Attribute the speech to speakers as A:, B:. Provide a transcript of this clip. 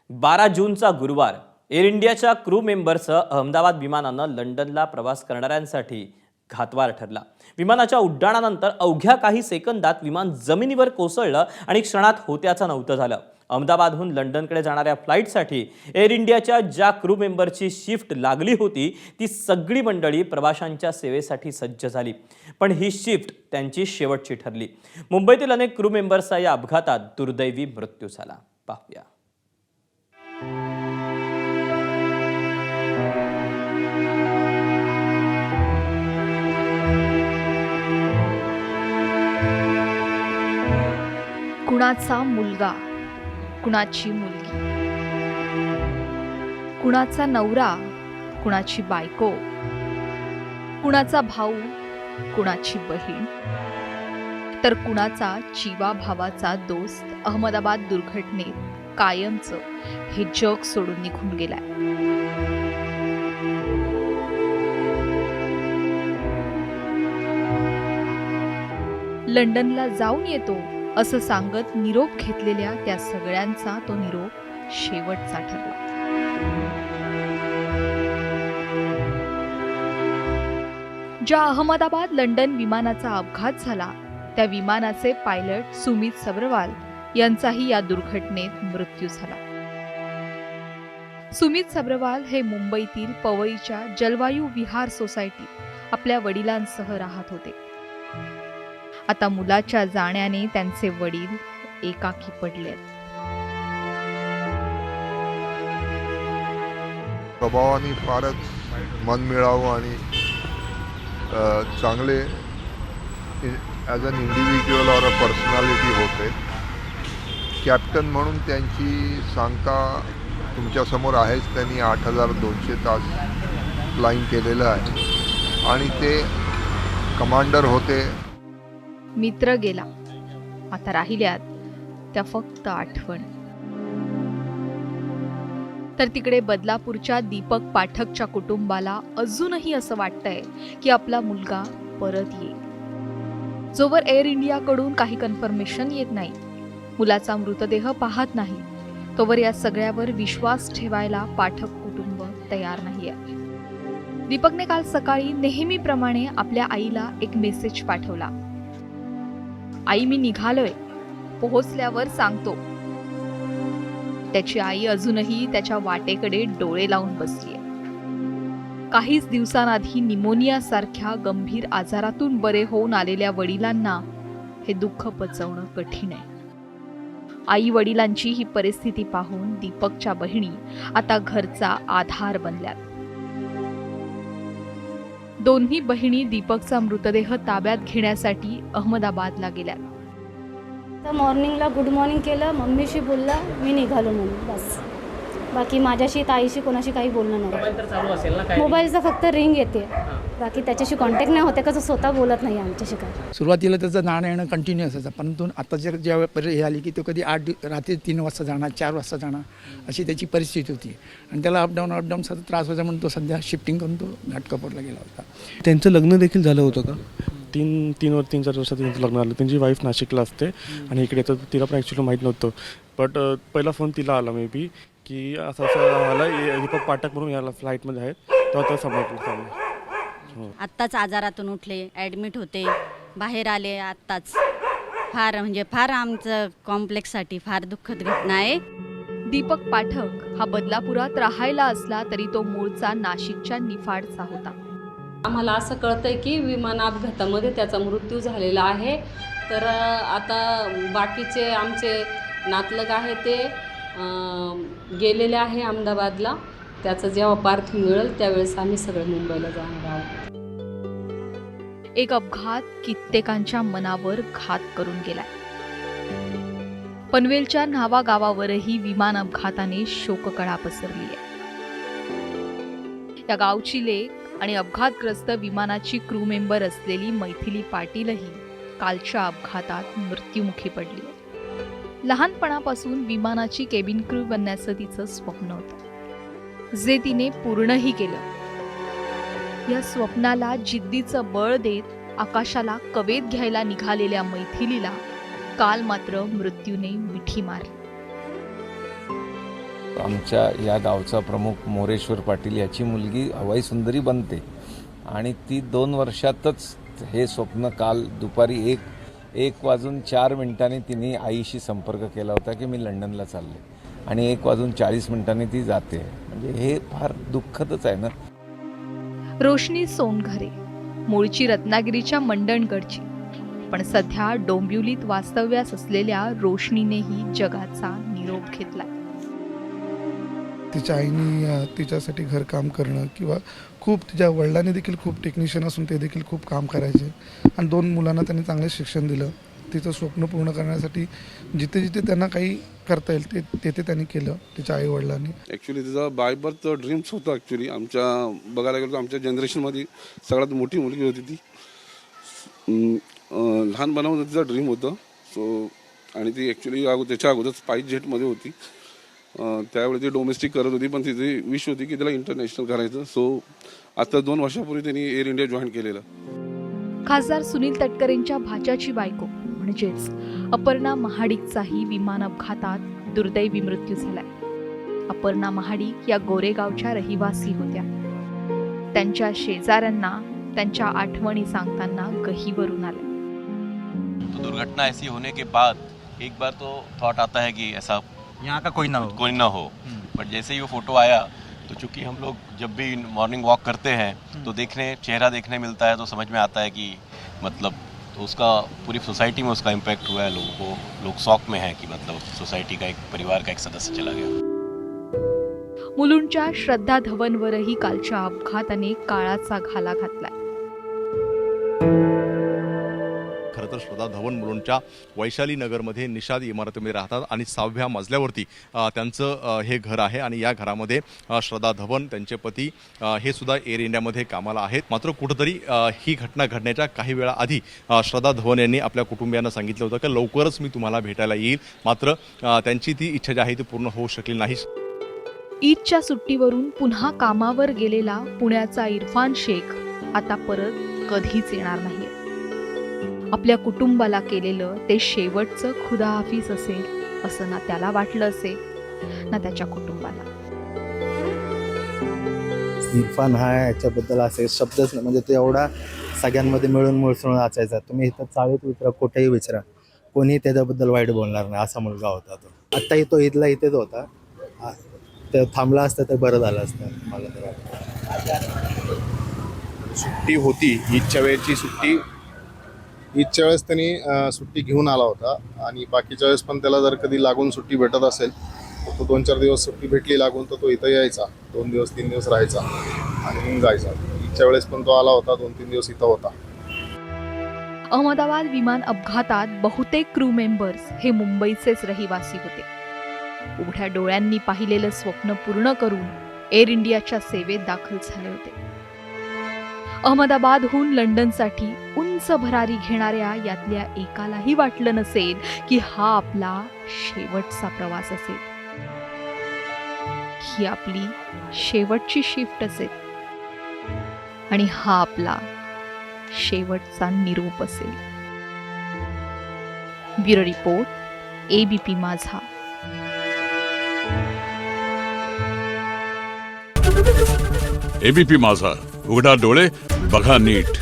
A: 12 जूनचा गुरुवार एअर इंडियाच्या क्रू मेंबरसह अहमदाबाद विमानानं लंडनला प्रवास करणाऱ्यांसाठी घातवार ठरला। विमानाच्या उड्डाणानंतर अवघ्या काही सेकंदात विमान जमिनीवर कोसळलं आणि क्षणात होत्याचं नव्हतं झालं। अहमदाबादहून लंडनकडे जाणाऱ्या फ्लाईटसाठी एअर इंडियाच्या ज्या क्रू मेंबरची शिफ्ट लागली होती ती सगळी मंडळी प्रवाशांच्या सेवेसाठी सज्ज झाली, पण ही शिफ्ट त्यांची शेवटची ठरली। मुंबईतील अनेक क्रू मेंबर्सचा या अपघातात दुर्दैवी मृत्यू झाला। पाहूया।
B: कुणाचा मुलगा, कुणाची मुलगी, कुणाचा नवरा, कुणाची बायको, कुणाचा भाऊ, कुणाची बहीण, तर कुणाचा जीवा भावाचा दोस्त अहमदाबाद दुर्घटनेत कायमचं हे जग सोडून निघून गेलाय। लंडनला जाऊन येतो असं सांगत निरोप घेतलेल्या त्या सगळ्यांचा तो निरोप शेवटचा ठरला। ज्या अहमदाबाद लंडन विमानाचा अपघात झाला त्या विमानाचे पायलट सुमित सब्रवाल यांचाही या दुर्घटनेत मृत्यू झाला। सुमित सब्रवाल हे मुंबईतील पवईच्या जलवायू विहार सोसायटीत आपल्या वडिलांसह राहत होते। आता मुलाच्या जाण्याने त्यांचे वडील एकाकी पडलेत।
C: स्वभावाने फारच मनमिळावू आणि चांगले ॲज अन इंडिव्हिज्युअल और अ पर्सनॅलिटी होते। कॅप्टन म्हणून त्यांची सांगता तुमच्यासमोर आहेच। त्यांनी 8200 तास फ्लाईंग केलेलं आहे आणि ते कमांडर होते।
B: मित्र गेला, आता राहिल्यात त्या फक्त आठवण। तर तिकडे बदलापूरच्या दीपक पाठकच्या कुटुंबाला अजूनही असं वाटतंय की आपला मुलगा परत येईल। जोवर एअर इंडियाकडून काही कन्फर्मेशन येत नाही, मुलाचा मृतदेह पाहत नाही, तोवर या सगळ्यावर विश्वास ठेवायला पाठक कुटुंब तयार नाहीये। दीपकने काल सकाळी नेहमीप्रमाणे आपल्या आईला एक मेसेज पाठवला। आई, मी निघालोय, पोहोचल्यावर सांगतो। त्याची आई अजूनही त्याच्या वाटेकडे डोळे लावून बसलीये। काहीच दिवसांआधी निमोनिया सारख्या गंभीर आजारातून बरे होऊन आलेल्या वडिलांना हे दुःख पचवणं कठीण आहे। आई वडिलांची ही परिस्थिती पाहून दीपकच्या बहिणी आता घरचा आधार बनल्यात। दोन्ही बहिणी दीपकचा मृतदेह ताब्यात घेण्यासाठी अहमदाबादला गेल्यात।
D: तर मॉर्निंगला गुड मॉर्निंग केलं, मम्मीशी बोलला, मी निघालो म्हणून बस। बाकी माझ्याशी ताईशी कोणाशी काही बोलणं नाही। मोबाईलचा फक्त रिंग येते, बाकी त्याच्याशी कॉन्टॅक्ट नाही होते, कसं स्वतः बोलत नाही आमच्याशी काय।
E: सुरुवातीला त्याचं जाणं येणं कंटिन्यू असायचं, परंतु आता ज्या हे आली की तो कधी रात्री 3 वाजता जाणार, 4 वाजता जाणार, अशी त्याची परिस्थिती होती आणि त्याला अपडाऊन सतत त्रास व्हायचा म्हणून तो सध्या शिफ्टिंग करून तो घाटकोपरला गेला होता।
F: त्यांचं लग्न देखील झालं होतं का? 3-4 वर्षात त्यांचं लग्न झालं। त्यांची वाईफ नाशिकला असते आणि इकडे तर तिला पण ॲक्च्युली माहीत नव्हतं, बट पहिला फोन तिला आला मे बी की असं आला दीपक पाठक म्हणून याला फ्लाईटमध्ये आहेत, तेव्हा त्या समजलं।
G: आत्ताच आजारातून उठले, ॲडमिट होते, बाहेर आले आत्ताच। फार आमचं कॉम्प्लेक्ससाठी फार दुःखद घटना आहे।
B: दीपक पाठक हा बदलापुरात राहायला असला तरी तो मूळचा नाशिकच्या निफाडचा होता।
H: आम्हाला असं कळतंय की विमान अपघातामध्ये त्याचा मृत्यू झालेला आहे। तर आता बाकीचे आमचे नातलग आहे ते गेलेले आहे अहमदाबादला। त्याचं जेव्हा पार्थिव मिळेल त्यावेळेस आम्ही सगळे मुंबईला जाणार आहोत।
B: एक अपघात कित्येकांच्या मनावर घात करून गेलाय। पनवेलच्या न्हावा गावावरही विमान अपघाताने शोककळा पसरली आहे। या गावची लेक आणि अपघातग्रस्त विमानाची क्रू मेंबर असलेली मैथिली पाटीलही कालच्या अपघातात मृत्युमुखी पडली आहे। लहानपणापासून विमानाची केबिन क्रू बनण्याचं तिचं स्वप्न होतं, जे तिने पूर्णही केलं। या स्वप्नाला जिद्दीचं बळ देत आकाशाला कवेत घ्यायला निघालेल्या मैथिलीला काल मात्र मृत्यूने मिठी मारली।
I: आमच्या या गावचा प्रमुख मोरेश्वर पाटील याची मुलगी हवाई सुंदरी बनते आणि ती 2 वर्षातच हे स्वप्न काल दुपारी 1:04 तिने आईशी संपर्क केला होता की मी लंडनला चालले आणि 1:40 ती जाते. म्हणजे हे फार दुःखदच आहे ना.
B: रोशनी सोनघरे मूळची रत्नागिरीच्या मंडणगडची, पण सध्या डोंबिवलीत वास्तव्यास असलेल्या रोशनीनेही जगाचा निरोप घेतला.
J: तिच्या आईने तिच्यासाठी घरकाम करणं किंवा खूप तिच्या वडिलांनी देखील खूप टेक्निशियन असून ते देखील खूप काम करायचे आणि 2 मुलांना त्यांनी चांगले शिक्षण दिलं. तिचं स्वप्न पूर्ण करण्यासाठी जिथे जिथे त्यांना काही करता येईल ते त्यांनी केलं तिच्या आई वडिलांनी.
K: ॲक्च्युली तिचा बाय बर्थ ड्रीम्स होता. ॲक्च्युली आमच्या बघायला गेलो तर आमच्या जनरेशनमध्ये सगळ्यात मोठी मुलगी होती ती. लहानपणापासून तिचा ड्रीम होतं. सो आणि ती ॲक्च्युली त्याच्या अगोदर स्पाइस जेटमध्ये होती. त्यावेळी ती डोमेस्टिक करत होती, पण तिची विश होती की तिला इंटरनॅशनल करायचं. सो आता 2 वर्षापूर्वी त्यांनी एअर इंडिया जॉईन केलेलं.
B: खासदार सुनील तटकरेंच्या भाच्याची बायको म्हणजेच अपर्णा महाडिकचाही विमान अपघातात दुर्दैवी मृत्यू झालाय. अपर्णा महाडिक या गोरेगावच्या रहिवासी होत्या. त्यांच्या शेजाऱ्यांना त्यांच्या आठवणी सांगताना गहिवरून आले.
L: तो दुर्घटना ऐसी होने के बाद एक बार तो थॉट आता है कि ऐसा
M: यहाँ का कोई ना हो।
L: बट जैसे ही वो फोटो आया तो चूंकि हम लोग जब भी मॉर्निंग वॉक करते हैं तो चेहरा देखने मिलता है तो समझ में आता है कि मतलब तो उसका पूरी सोसाइटी में उसका इम्पैक्ट हुआ है. लोग शॉक में है कि मतलब सोसाइटी का एक परिवार का एक सदस्य चला गया.
B: मुलुंडच्या श्रद्धा धवनवरही कालच्या अपघाताने काळाचा घाला घातलाय.
N: खरं तर श्रद्धा धवन मुलुंडच्या वैशाली नगरमध्ये निषाद इमारतीमध्ये राहतात आणि 6व्या मजल्यावरती त्यांचं हे घर आहे आणि या घरामध्ये श्रद्धा धवन त्यांचे पती हे सुद्धा एअर इंडियामध्ये कामाला आहेत. मात्र कुठंतरी ही घटना घडण्याच्या काही वेळा आधी श्रद्धा धवन यांनी आपल्या कुटुंबियांना सांगितलं होतं की लवकरच मी तुम्हाला भेटायला येईल. मात्र त्यांची ती इच्छा जी आहे ती पूर्ण होऊ शकली नाही.
B: ईदच्या सुट्टीवरून पुन्हा कामावर गेलेला पुण्याचा इरफान शेख आता परत कधीच येणार नाही. आपल्या कुटुंबाला केलेलं ते शेवटचं खुदाहाफिज असेल असं ना त्याला वाटलं असेल ना त्याच्या कुटुंबाला.
M: इरफान हा याच्याबद्दल असे शब्दच नाही, म्हणजे तो एवढा सगळ्यांमध्ये मिळून मिळून वाचायचा. तुम्ही इथं चाळीत विचारा, कुठेही विचारा, कोणी त्याच्याबद्दल वाईट बोलणार नाही असा मुलगा होता तो. आत्ताही तो ईदला इथेच होता. ते थांबला असतं तर बरं झालं असतं मला तर वाटतं.
O: सुट्टी होती, ईदच्या वेळेची सुट्टी. ईदच्या वेळेस त्यांनी सुट्टी घेऊन आला होता आणि बाकीच्या वेळेस पण त्याला जर कधी लागून सुट्टी भेटत असेल तर तो 2-4 दिवस सुट्टी भेटली लागून तर तो इथं यायचा. 2 दिवस 3 दिवस राहायचा आणि मग जायचा. ईदच्या वेळेस पण तो आला होता, 2-3 दिवस इथं होता.
B: अहमदाबाद विमान अपघातात बहुतेक क्रू मेंबर्स हे मुंबईचेच रहिवासी होते. उघड्या डोळ्यांनी पाहिलेलं स्वप्न पूर्ण करून एअर इंडियाच्या सेवेत दाखल झाले होते. अहमदाबादहून लंडनसाठी उंच भरारी घेणाऱ्या यातल्या एकालाही वाटलं नसेल की हा आपला शेवटचा प्रवास असेल, ही आपली शेवटची शिफ्ट असेल आणि हा आपला शेवटचा निरोप असेल. ब्युरो रिपोर्ट, ABP माझा.
P: ABP माझा, उघडा डोळे बघा नीट.